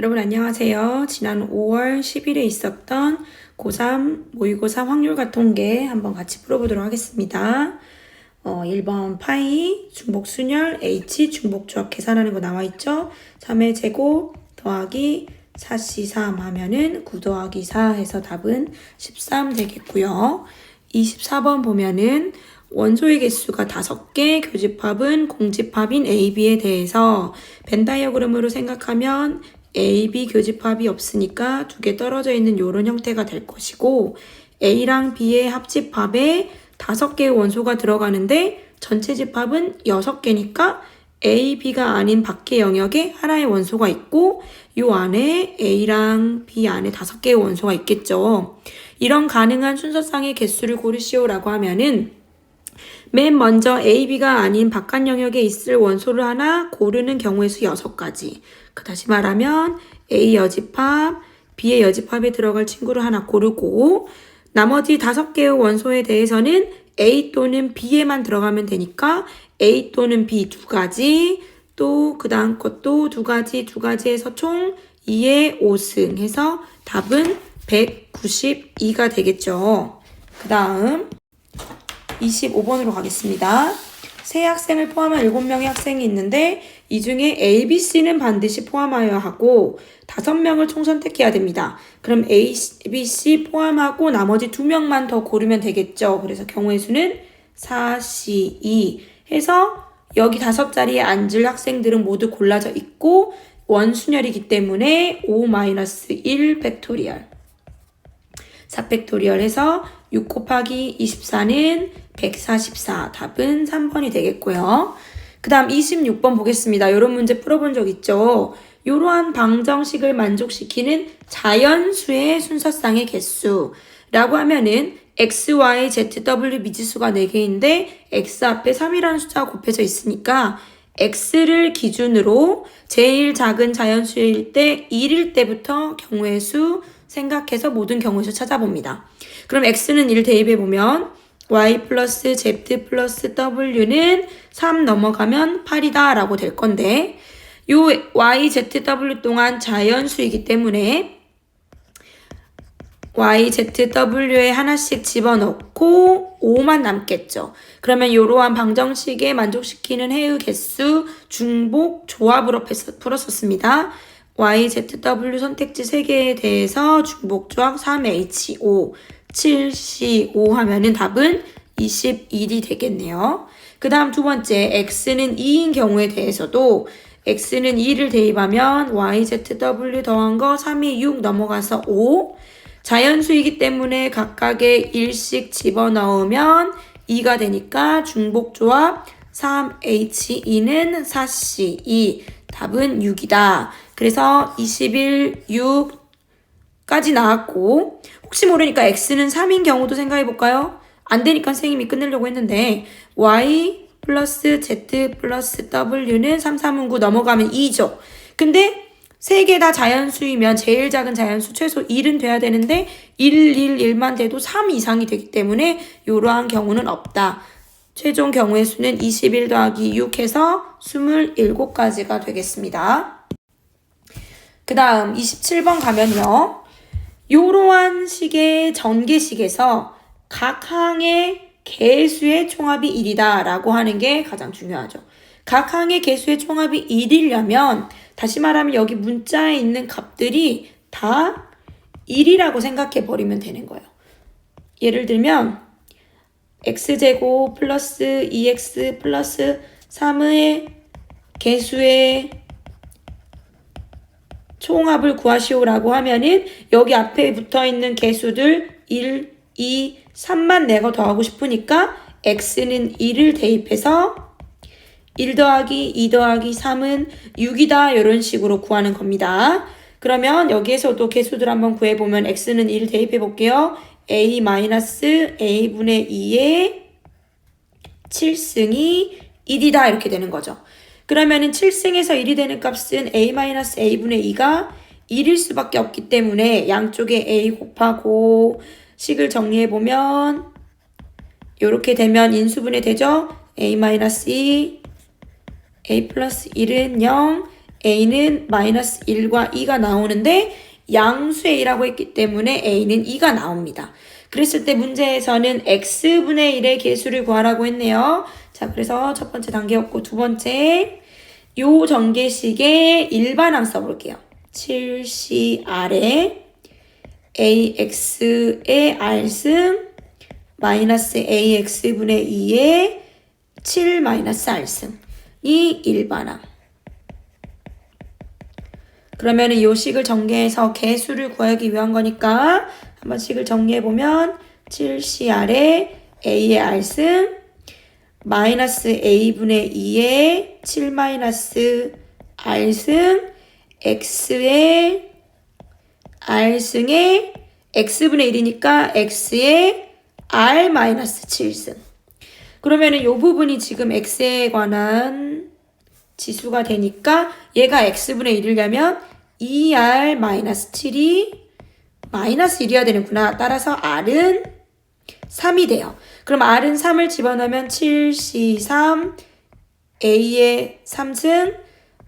여러분 안녕하세요. 지난 5월 10일에 있었던 고3 모의고사 확률과 통계 한번 같이 풀어보도록 하겠습니다. 1번 파이, 중복순열, H, 중복조합 계산하는 거 나와있죠? 3의 제곱 더하기 4C3 하면은 9 더하기 4 해서 답은 13 되겠고요. 24번 보면은 원소의 개수가 5개, 교집합은 공집합인 AB에 대해서 벤 다이어그램으로 생각하면 AB 교집합이 없으니까 2개 떨어져 있는 이런 형태가 될 것이고 A랑 B의 합집합에 5개의 원소가 들어가는데 전체 집합은 6개니까 A, B가 아닌 밖의 영역에 하나의 원소가 있고 요 안에 A랑 B 안에 5개의 원소가 있겠죠. 이런 가능한 순서상의 개수를 고르시오라고 하면은 맨 먼저 A, B가 아닌 바깥 영역에 있을 원소를 하나 고르는 경우의 수 6가지. 다시 말하면 A 여집합, B의 여집합에 들어갈 친구를 하나 고르고 나머지 5개의 원소에 대해서는 A 또는 B에만 들어가면 되니까 A 또는 B 2가지, 또 그 다음 것도 2가지 해서 총 2의 5승 해서 답은 192가 되겠죠. 그 다음 25번으로 가겠습니다. 세 학생을 포함한 7명의 학생이 있는데 이 중에 A, B, C는 반드시 포함하여야 하고 5명을 총선택해야 됩니다. 그럼 A, B, C 포함하고 나머지 2명만 더 고르면 되겠죠. 그래서 경우의 수는 4, C, 2 해서 여기 5자리에 앉을 학생들은 모두 골라져 있고 원순열이기 때문에 5-1 팩토리얼 4팩토리얼 해서 6 곱하기 24는 144. 답은 3번이 되겠고요. 그 다음 26번 보겠습니다. 이런 문제 풀어본 적 있죠? 이러한 방정식을 만족시키는 자연수의 순서상의 개수라고 하면은 x, y, z, w 미지수가 4개인데 x 앞에 3이라는 숫자가 곱해져 있으니까 x를 기준으로 제일 작은 자연수일 때 1일 때부터 경우의 수 생각해서 모든 경우의 수 찾아봅니다. 그럼 x는 1 대입해보면 y 플러스 z 플러스 w는 3 넘어가면 8이다 라고 될 건데 요 y, z, w 동안 자연수이기 때문에 y, z, w에 하나씩 집어넣고 5만 남겠죠. 그러면 이러한 방정식에 만족시키는 해의 개수 중복 조합으로 풀었었습니다. y, z, w 선택지 3개에 대해서 중복조합 3h5 7c5 하면은 답은 21이 되겠네요. 그 다음 두 번째 x는 2인 경우에 대해서도 x는 2를 대입하면 y, z, w 더한 거 3이 6 넘어가서 5 자연수이기 때문에 각각의 1씩 집어넣으면 2가 되니까 중복조합 3h2는 4c2 답은 6이다. 그래서 21, 6까지 나왔고 혹시 모르니까 x는 3인 경우도 생각해볼까요? 안 되니까 선생님이 끝내려고 했는데 y 플러스 z 플러스 w는 3, 3은 9 넘어가면 2죠. 근데 3개 다 자연수이면 제일 작은 자연수 최소 1은 돼야 되는데 1, 1만 돼도 3 이상이 되기 때문에 이러한 경우는 없다. 최종 경우의 수는 21 더하기 6 해서 27가지가 되겠습니다. 그 다음 27번 가면요. 이러한 식의 전개식에서 각 항의 개수의 총합이 1이다 라고 하는 게 가장 중요하죠. 각 항의 개수의 총합이 1이려면 다시 말하면 여기 문자에 있는 값들이 다 1이라고 생각해 버리면 되는 거예요. 예를 들면 x제곱 플러스 2x 플러스 3의 개수의 총합을 구하시오라고 하면은 여기 앞에 붙어있는 개수들 1, 2, 3만 내가 더하고 싶으니까 x는 1을 대입해서 1 더하기 2 더하기 3은 6이다 이런 식으로 구하는 겁니다. 그러면 여기에서도 개수들 한번 구해보면 x는 1 대입해 볼게요. a-a분의 2의 7승이 1이다 이렇게 되는 거죠. 그러면은 7승에서 1이 되는 값은 a-a분의 2가 1일 수밖에 없기 때문에 양쪽에 a 곱하고 식을 정리해보면 이렇게 되면 인수분해 되죠. a-2 a 플러스 1은 0, A는 마이너스 1과 2가 나오는데 양수 A라고 했기 때문에 A는 2가 나옵니다. 그랬을 때 문제에서는 x분의 1의 개수를 구하라고 했네요. 자, 그래서 첫 번째 단계였고 두 번째 요 전개식의 일반항 써볼게요. 7C 아래 AX의 R승 마이너스 AX분의 2의 7 마이너스 R승 이 일반항. 그러면은 이 식을 전개해서 개수를 구하기 위한 거니까 한번 식을 정리해보면 7C 아래 A의 R승 마이너스 A분의 2의 7 마이너스 R승 X의 R승의 X분의 1이니까 X의 R 마이너스 7승. 그러면은 요 부분이 지금 X에 관한 지수가 되니까 얘가 X분의 1이려면 2R 마이너스 7이 마이너스 1이어야 되는구나. 따라서 R은 3이 돼요. 그럼 R은 3을 집어넣으면 7C3 A의 3승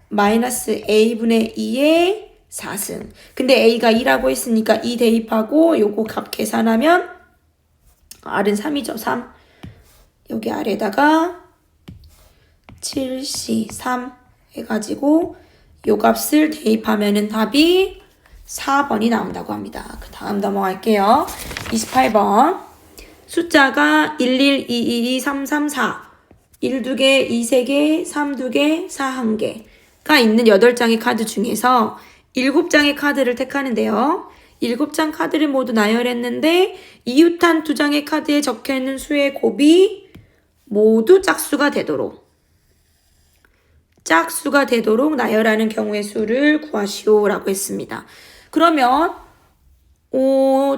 마이너스 A분의 2의 4승. 근데 A가 2라고 했으니까 2 대입하고 요거 값 계산하면 R은 3이죠. 3. 여기 아래다가 7C3 해가지고 요 값을 대입하면은 답이 4번이 나온다고 합니다. 그 다음 넘어갈게요. 28번. 숫자가 11, 222, 334, 1 2개, 2 3개, 3 2개, 4 1개가 있는 8장의 카드 중에서 7장의 카드를 택하는데요. 7장 카드를 모두 나열했는데 이웃한 2장의 카드에 적혀있는 수의 곱이 모두 짝수가 되도록 나열하는 경우의 수를 구하시오 라고 했습니다. 그러면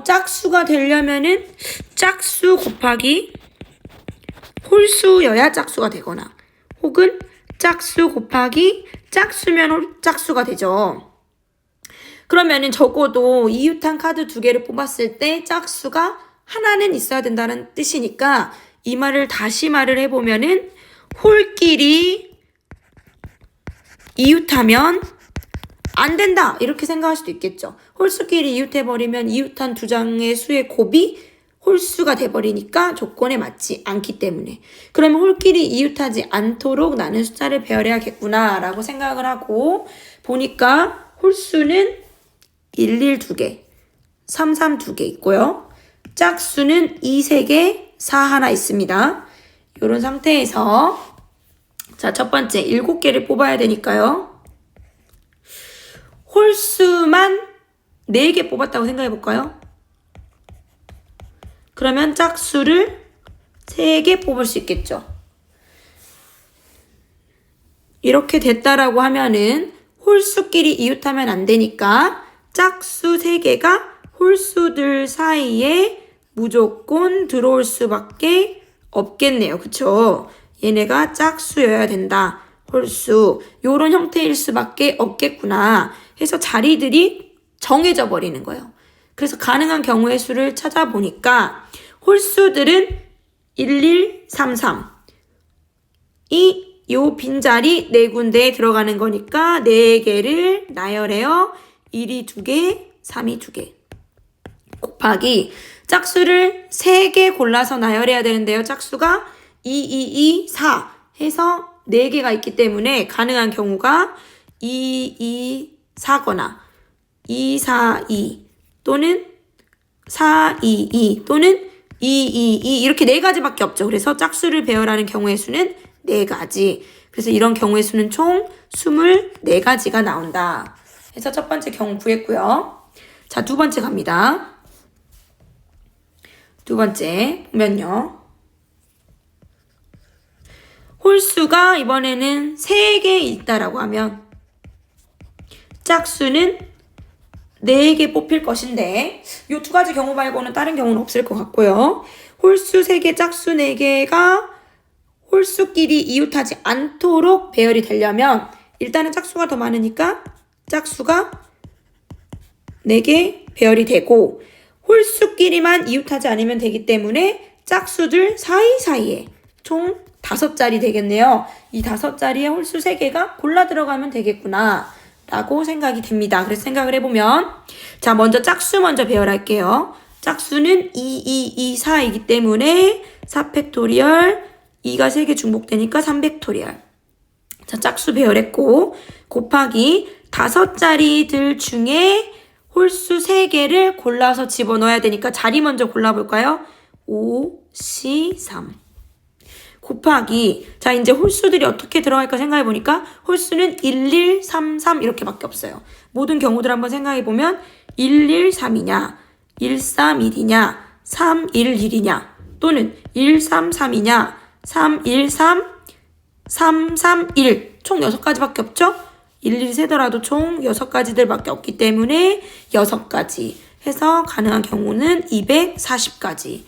짝수가 되려면은 짝수 곱하기 홀수여야 짝수가 되거나 혹은 짝수 곱하기 짝수면 짝수가 되죠. 그러면은 적어도 이웃한 카드 2개를 뽑았을 때 짝수가 하나는 있어야 된다는 뜻이니까 이 말을 다시 말을 해보면은 홀끼리 이웃하면 안 된다 이렇게 생각할 수도 있겠죠. 홀수끼리 이웃해버리면 이웃한 2장의 수의 곱이 홀수가 돼버리니까 조건에 맞지 않기 때문에 그러면 홀끼리 이웃하지 않도록 나는 숫자를 배열해야겠구나 라고 생각을 하고 보니까 홀수는 11 2개 33 2개 있고요. 짝수는 2 3개 4 하나 있습니다. 이런 상태에서 자, 첫 번째 7개를 뽑아야 되니까요. 홀수만 4개 뽑았다고 생각해 볼까요? 그러면 짝수를 3개 뽑을 수 있겠죠. 이렇게 됐다라고 하면은 홀수끼리 이웃하면 안 되니까 짝수 3개가 홀수들 사이에 무조건 들어올 수밖에 없겠네요. 그쵸? 얘네가 짝수여야 된다. 홀수. 요런 형태일 수밖에 없겠구나. 해서 자리들이 정해져 버리는 거예요. 그래서 가능한 경우의 수를 찾아보니까 홀수들은 11, 33. 요 빈자리 4군데에 들어가는 거니까 4개를 나열해요. 1이 2개, 3이 2개. 곱하기 짝수를 3개 골라서 나열해야 되는데요. 짝수가 2, 2, 2, 4 해서 4개가 있기 때문에 가능한 경우가 2, 2, 4거나 2, 4, 2 또는 4, 2, 2 또는 2, 2, 2 이렇게 4가지밖에 없죠. 그래서 짝수를 배열하는 경우의 수는 4가지. 그래서 이런 경우의 수는 총 24가지가 나온다. 그래서 첫 번째 경우 구했고요. 자, 두 번째 갑니다. 두 번째 보면요. 홀수가 이번에는 3개 있다라고 하면 짝수는 4개 뽑힐 것인데 이 2가지 경우 말고는 다른 경우는 없을 것 같고요. 홀수 3개, 짝수 4개가 홀수끼리 이웃하지 않도록 배열이 되려면 일단은 짝수가 더 많으니까 짝수가 4개 배열이 되고 홀수끼리만 이웃하지 않으면 되기 때문에 짝수들 사이사이에 총 5자리 되겠네요. 이 5자리에 홀수 3개가 골라 들어가면 되겠구나 라고 생각이 됩니다. 그래서 생각을 해보면 자, 먼저 짝수 먼저 배열할게요. 짝수는 2, 2, 2, 4이기 때문에 4팩토리얼 2가 3개 중복되니까 3팩토리얼. 자, 짝수 배열했고 곱하기 5자리들 중에 홀수 3개를 골라서 집어넣어야 되니까 자리 먼저 골라볼까요? 5, C, 3 곱하기 자, 이제 홀수들이 어떻게 들어갈까 생각해보니까 홀수는 1, 1, 3, 3 이렇게밖에 없어요. 모든 경우들 한번 생각해보면 1, 1, 3이냐 1, 3, 1이냐 3, 1, 1이냐 또는 1, 3, 3이냐 3, 1, 3, 3, 3, 1 총 6가지밖에 없죠? 1, 1 세더라도 총 6가지들밖에 없기 때문에 6가지 해서 가능한 경우는 240가지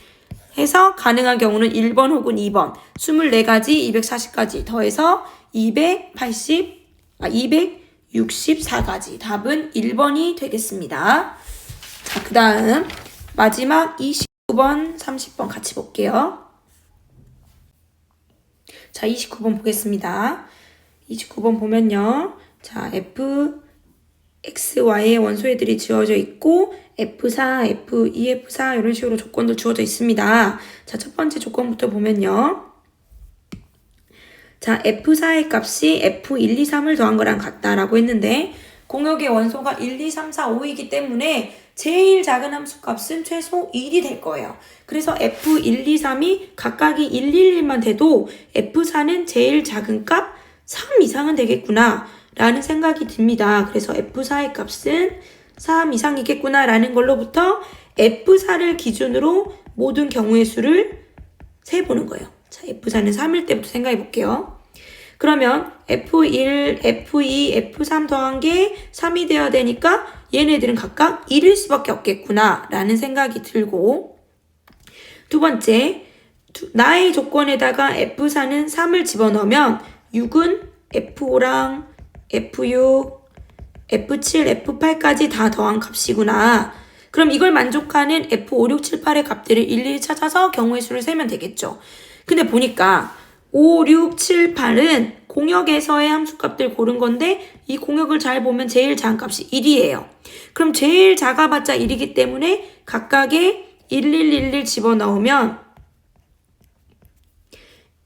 해서 가능한 경우는 1번 혹은 2번 24가지 240가지 더해서 264가지 답은 1번이 되겠습니다. 자, 그 다음 마지막 29번 30번 같이 볼게요. 자, 29번 보겠습니다. 29번 보면요. 자, f, x, y의 원소애들이 지어져 있고 F4, F2, F4 이런 식으로 조건들 주어져 있습니다. 자, 첫 번째 조건부터 보면요. 자, F4의 값이 F1, 2, 3을 더한 거랑 같다라고 했는데 공역의 원소가 1, 2, 3, 4, 5이기 때문에 제일 작은 함수 값은 최소 1이 될 거예요. 그래서 F1, 2, 3이 각각이 1, 1, 1만 돼도 F4는 제일 작은 값 3 이상은 되겠구나 라는 생각이 듭니다. 그래서 F4의 값은 3 이상이겠구나 라는 걸로부터 F4를 기준으로 모든 경우의 수를 세보는 거예요. 자, F4는 3일 때부터 생각해 볼게요. 그러면 F1, F2, F3 더한 게 3이 되어야 되니까 얘네들은 각각 1일 수밖에 없겠구나 라는 생각이 들고 두 번째, 나의 조건에다가 F4는 3을 집어넣으면 6은 F5랑 F6, F7, F8까지 다 더한 값이구나. 그럼 이걸 만족하는 F5, 6, 7, 8의 값들을 일일이 찾아서 경우의 수를 세면 되겠죠. 근데 보니까 5, 6, 7, 8은 공역에서의 함수값들 고른 건데 이 공역을 잘 보면 제일 작은 값이 1이에요. 그럼 제일 작아봤자 1이기 때문에 각각의 1, 1, 1, 1 집어넣으면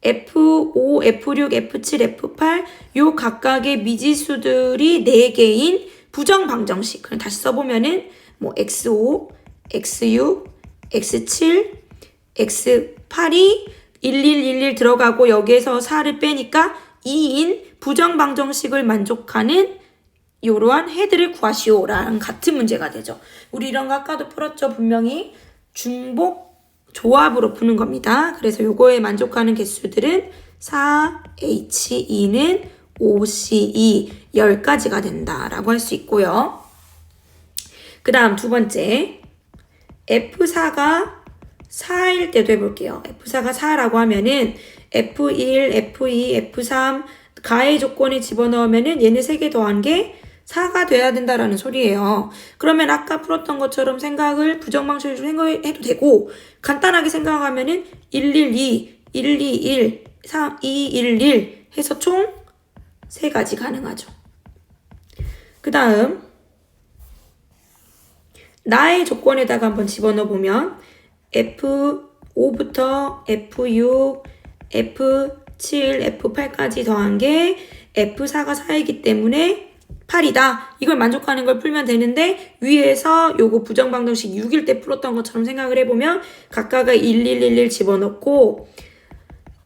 F5, F6, F7, F8 요 각각의 미지수들이 4개인 부정방정식. 그럼 다시 써보면은 뭐 X5, X6, X7, X8이 1111 들어가고 여기에서 4를 빼니까 2인 부정방정식을 만족하는 이러한 헤드를 구하시오랑 같은 문제가 되죠. 우리 이런 거 아까도 풀었죠. 분명히 중복 조합으로 푸는 겁니다. 그래서 요거에 만족하는 개수들은 4H2는 5C2 10가지가 된다라고 할 수 있고요. 그 다음 두 번째 F4가 4일 때도 해볼게요. F4가 4라고 하면은 F1, F2, F3 가의 조건에 집어넣으면은 얘네 3개 더한 게 4가 돼야 된다라는 소리예요. 그러면 아까 풀었던 것처럼 생각을 부정방식으로 생각해도 되고 간단하게 생각하면은 112, 121, 3, 211 해서 총 3가지 가능하죠. 그 다음 나의 조건에다가 한번 집어넣어 보면 F5부터 F6, F7, F8까지 더한 게 F4가 4이기 때문에 8이다. 이걸 만족하는 걸 풀면 되는데 위에서 요거 부정방정식 6일 때 풀었던 것처럼 생각을 해보면 각각의 1111 집어넣고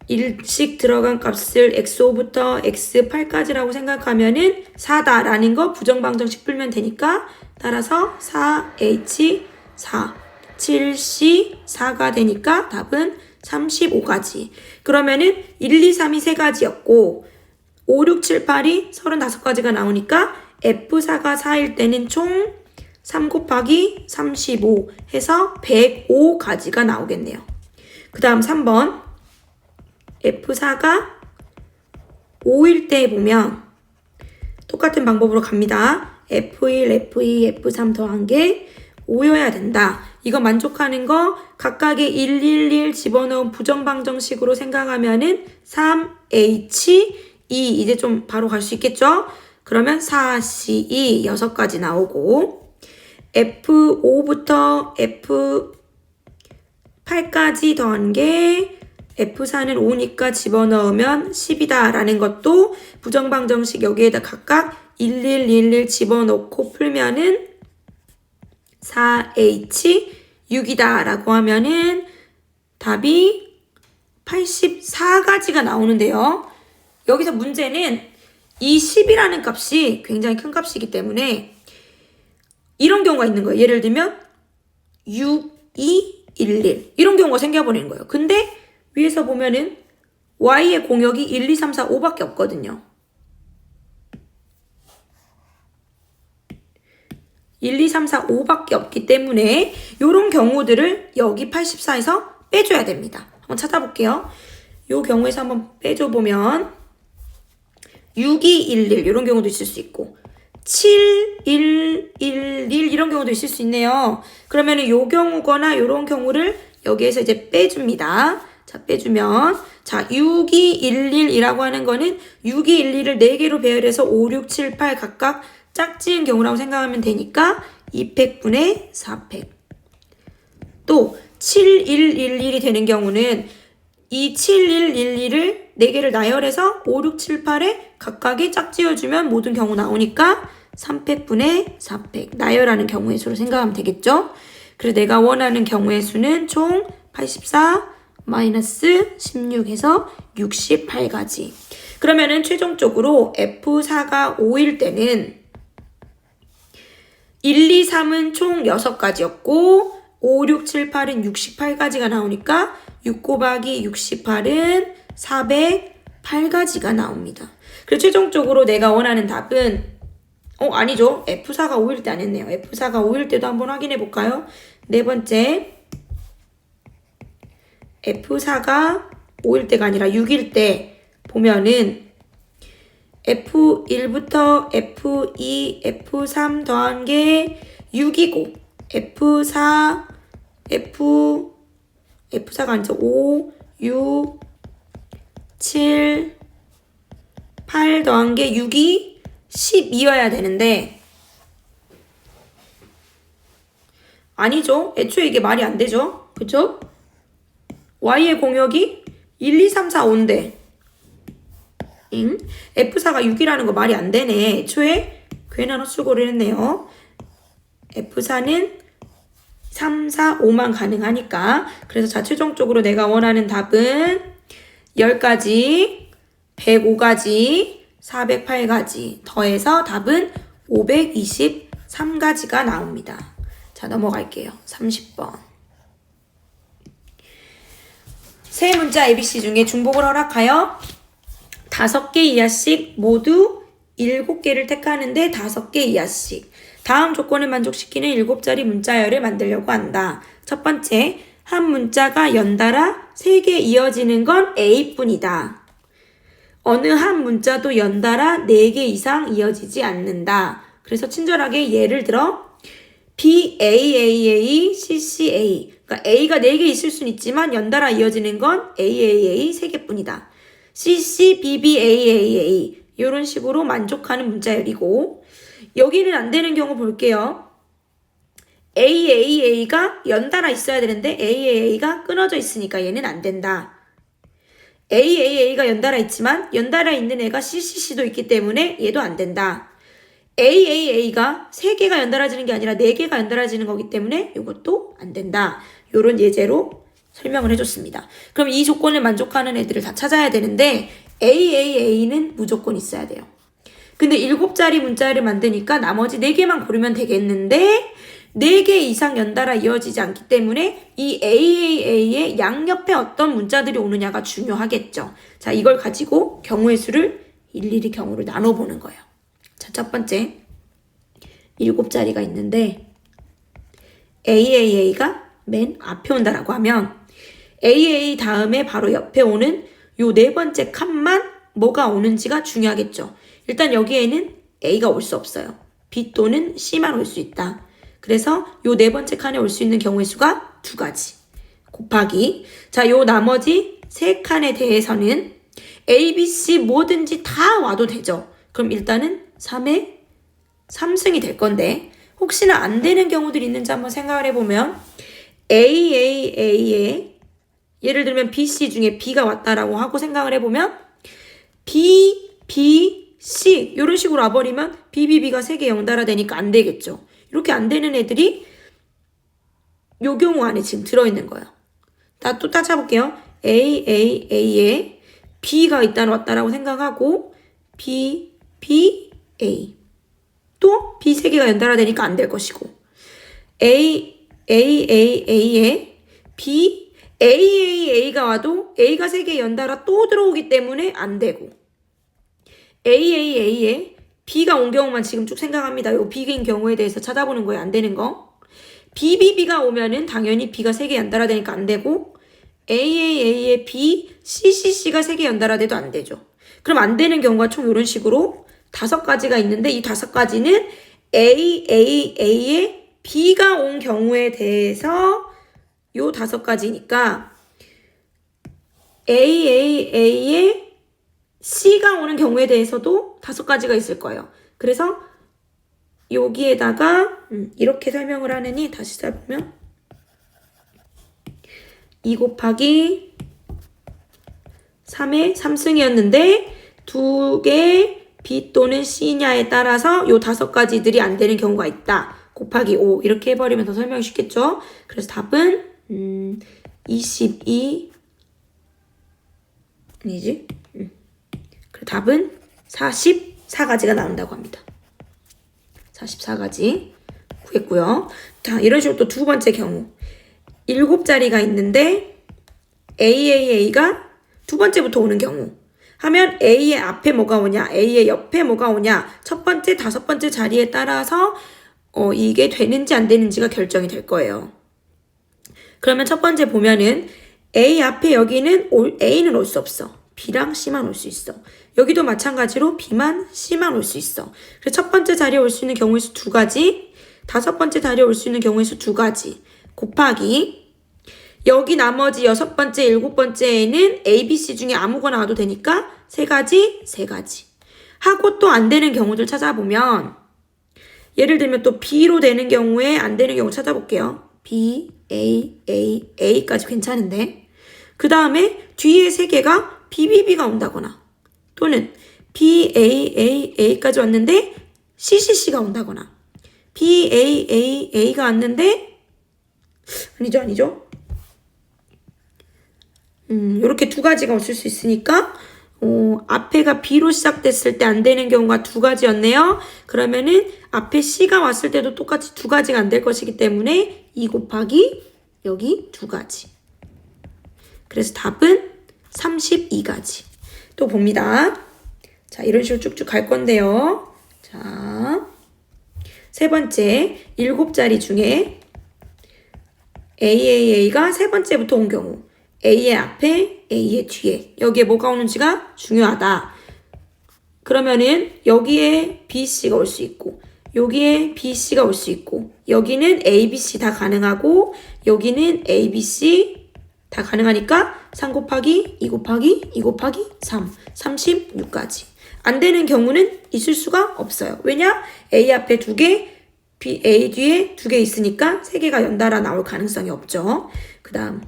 1씩 들어간 값을 X5부터 X8까지라고 생각하면은 4다라는 거 부정방정식 풀면 되니까 따라서 4H4 7C4가 되니까 답은 35가지. 그러면은 1, 2, 3이 3가지였고 5, 6, 7, 8이 35가지가 나오니까 F4가 4일 때는 총 3 곱하기 35 해서 105가지가 나오겠네요. 그 다음 3번 F4가 5일 때 보면 똑같은 방법으로 갑니다. F1, F2, F3 더한 게 5여야 된다. 이거 만족하는 거 각각의 111 집어넣은 부정방정식으로 생각하면은 3H2 이제 좀 바로 갈 수 있겠죠? 그러면 4C2 6가지 나오고 F5부터 F8까지 더한 게 F4는 5니까 집어넣으면 10이다 라는 것도 부정방정식 여기에다 각각 1111 집어넣고 풀면은 4H6이다 라고 하면은 답이 84가지가 나오는데요. 여기서 문제는 이 10이라는 값이 굉장히 큰 값이기 때문에 이런 경우가 있는 거예요. 예를 들면 6211 이런 경우가 생겨버리는 거예요. 근데 위에서 보면은 y의 공역이 1, 2, 3, 4, 5밖에 없거든요. 1, 2, 3, 4, 5밖에 없기 때문에 이런 경우들을 여기 84에서 빼줘야 됩니다. 한번 찾아볼게요. 이 경우에서 한번 빼줘보면 6211 이런 경우도 있을 수 있고 7111 이런 경우도 있을 수 있네요. 그러면 이 경우거나 이런 경우를 여기에서 이제 빼줍니다. 자, 빼주면 자 6211이라고 하는 거는 6211을 4개로 배열해서 5, 6, 7, 8 각각 짝지은 경우라고 생각하면 되니까 2팩분의 4팩. 또 7111이 되는 경우는 이 7111을 4개를 나열해서 5, 6, 7, 8에 각각에 짝지어주면 모든 경우 나오니까 3팩분의 4팩 나열하는 경우의 수로 생각하면 되겠죠? 그래서 내가 원하는 경우의 수는 총 84 마이너스 16에서 68가지. 그러면은 최종적으로 F4가 5일 때는 1, 2, 3은 총 6가지였고 5, 6, 7, 8은 68가지가 나오니까 6 곱하기 68은 408가지가 나옵니다. 그래서 최종적으로 내가 원하는 답은 아니죠. F4가 5일 때 안 했네요. F4가 5일 때도 한번 확인해 볼까요? 네 번째 F4가 5일 때가 아니라 6일 때 보면은 F1부터 F2, F3 더한 게 6이고 F4, F4가 아니죠. 5, 6, 7, 8 더한 게 6이 12여야 되는데 아니죠. 애초에 이게 말이 안 되죠. 그죠? y의 공역이 1, 2, 3, 4, 5인데 F4가 6이라는 거 말이 안 되네. 애초에 괜한 헛수고를 했네요. F4는 3, 4, 5만 가능하니까. 그래서 자, 최종적으로 내가 원하는 답은 10가지, 105가지, 408가지 더해서 답은 523가지가 나옵니다. 자, 넘어갈게요. 30번. 세 문자 ABC 중에 중복을 허락하여 5개 이하씩 모두 7개를 택하는데 5개 이하씩 다음 조건을 만족시키는 7자리 문자열을 만들려고 한다. 첫 번째, 한 문자가 연달아 3개 이어지는 건 A뿐이다. 어느 한 문자도 연달아 4개 이상 이어지지 않는다. 그래서 친절하게 예를 들어 BAAA, CCA. 그러니까 A가 4개 있을 수는 있지만 연달아 이어지는 건 AAA 3개뿐이다. CC, BBAAA 이런 식으로 만족하는 문자열이고 여기는 안 되는 경우 볼게요. AAA가 연달아 있어야 되는데 AAA가 끊어져 있으니까 얘는 안 된다. AAA가 연달아 있지만 연달아 있는 애가 CCC도 있기 때문에 얘도 안 된다. AAA가 3개가 연달아지는 게 아니라 4개가 연달아지는 거기 때문에 이것도 안 된다. 이런 예제로 설명을 해줬습니다. 그럼 이 조건을 만족하는 애들을 다 찾아야 되는데 AAA는 무조건 있어야 돼요. 근데 7자리 문자를 만드니까 나머지 4개만 고르면 되겠는데 4개 이상 연달아 이어지지 않기 때문에 이 AAA의 양옆에 어떤 문자들이 오느냐가 중요하겠죠. 자, 이걸 가지고 경우의 수를 일일이 경우를 나눠보는 거예요. 자, 첫 번째 7자리가 있는데 AAA가 맨 앞에 온다라고 하면 AAA 다음에 바로 옆에 오는 요 4번째 칸만 뭐가 오는지가 중요하겠죠. 일단 여기에는 A가 올 수 없어요. B 또는 C만 올 수 있다. 그래서 요 네 번째 칸에 올 수 있는 경우의 수가 2가지. 곱하기. 자, 요 나머지 3칸에 대해서는 A, B, C 뭐든지 다 와도 되죠. 그럼 일단은 3의 3승이 될 건데 혹시나 안 되는 경우들이 있는지 한번 생각을 해보면 A에 예를 들면 B, C 중에 B가 왔다라고 하고 생각을 해보면 B, B, C 이런 식으로 와버리면 B, B, B가 3개 연달아 되니까 안 되겠죠. 이렇게 안 되는 애들이 요 경우 안에 지금 들어있는 거예요. 또 따져볼게요. A에 B가 일단 왔다라고 생각하고 B, B, A 또 B 3개가 연달아 되니까 안 될 것이고 A에 B, A가 와도 A가 3개 연달아 또 들어오기 때문에 안 되고 A에 B가 온 경우만 지금 쭉 생각합니다. 요 B인 경우에 대해서 찾아보는 거예요. 안 되는 거. B가 오면은 당연히 B가 3개 연달아 되니까 안 되고 A에 B, C가 3개 연달아 돼도 안 되죠. 그럼 안 되는 경우가 총 이런 식으로 5가지가 있는데 이 5가지는 A에 B가 온 경우에 대해서 요 5가지니까 A에 C가 오는 경우에 대해서도 5가지가 있을 거예요. 그래서 여기에다가 이렇게 설명을 하느니 다시 써보면 2 곱하기 3의 3승이었는데 2개 B 또는 C냐에 따라서 요 5가지들이 안 되는 경우가 있다. 곱하기 5 이렇게 해버리면 더 설명이 쉽겠죠? 그래서 답은 22 아니지? 그래서 답은 44가지가 나온다고 합니다. 44가지 구했고요. 자, 이런 식으로 또 두 번째 경우 7자리가 있는데 A가 두 번째부터 오는 경우 하면 A의 앞에 뭐가 오냐, A의 옆에 뭐가 오냐, 첫 번째, 5번째 자리에 따라서 이게 되는지 안 되는지가 결정이 될 거예요. 그러면 첫 번째 보면은 A 앞에 여기는 A는 올 수 없어. B랑 C만 올 수 있어. 여기도 마찬가지로 B만 C만 올 수 있어. 그래서 첫 번째 자리에 올 수 있는 경우의 수 2가지, 5번째 자리에 올 수 있는 경우의 수 2가지 곱하기 여기 나머지 6번째, 7번째에는 A, B, C 중에 아무거나 와도 되니까 3가지 하고 또 안 되는 경우들 찾아보면 예를 들면 또 B로 되는 경우에 안 되는 경우 찾아볼게요. B, A까지 괜찮은데 그 다음에 뒤에 3개가 BB가 온다거나 또는 A까지 왔는데 CC가 온다거나 A가 왔는데 아니죠. 요렇게 2가지가 없을 수 있으니까 앞에가 B로 시작됐을 때 안 되는 경우가 2가지였네요. 그러면은 앞에 C가 왔을 때도 똑같이 2가지가 안 될 것이기 때문에 2 곱하기 여기 2가지. 그래서 답은 32가지. 또 봅니다. 자, 이런 식으로 쭉쭉 갈 건데요. 자, 세 번째 7자리 중에 A가 세 번째부터 온 경우 A의 앞에, A의 뒤에 여기에 뭐가 오는지가 중요하다. 그러면은 여기에 BC가 올 수 있고 여기에 BC가 올 수 있고 여기는 ABC 다 가능하고 여기는 ABC 다 가능하니까 3 곱하기 2 곱하기 2 곱하기 3 36가지. 안 되는 경우는 있을 수가 없어요. 왜냐? A 앞에 2개, A 뒤에 2개 있으니까 3개가 연달아 나올 가능성이 없죠. 그 다음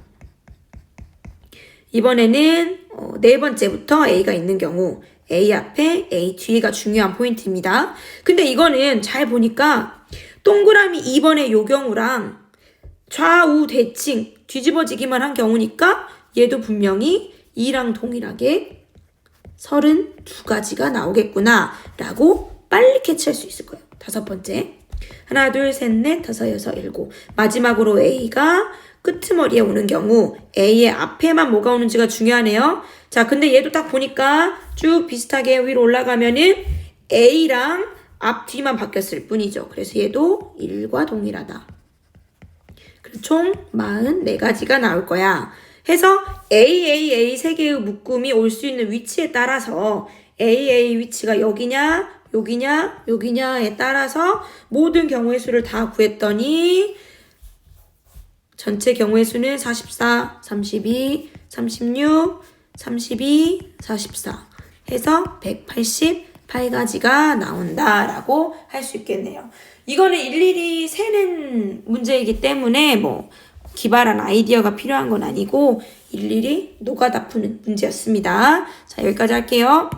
이번에는 네 번째부터 A가 있는 경우 A 앞에 A 뒤가 중요한 포인트입니다. 근데 이거는 잘 보니까 동그라미 2번의 요 경우랑 좌우 대칭 뒤집어지기만 한 경우니까 얘도 분명히 2랑 동일하게 32가지가 나오겠구나 라고 빨리 캐치할 수 있을 거예요. 5번째 하나 둘 셋 넷 다섯 여섯 일곱 마지막으로 A가 끄트머리에 오는 경우 A의 앞에만 뭐가 오는지가 중요하네요. 자, 근데 얘도 딱 보니까 쭉 비슷하게 위로 올라가면은 A랑 앞 뒤만 바뀌었을 뿐이죠. 그래서 얘도 1과 동일하다. 그래서 총 44가지가 나올 거야. 해서 A 3개의 묶음이 올 수 있는 위치에 따라서 A 위치가 여기냐 여기냐에 따라서 모든 경우의 수를 다 구했더니 전체 경우의 수는 44, 32, 36, 32, 44 해서 188가지가 나온다라고 할 수 있겠네요. 이거는 일일이 세는 문제이기 때문에 뭐 기발한 아이디어가 필요한 건 아니고 일일이 노가다 푸는 문제였습니다. 자, 여기까지 할게요.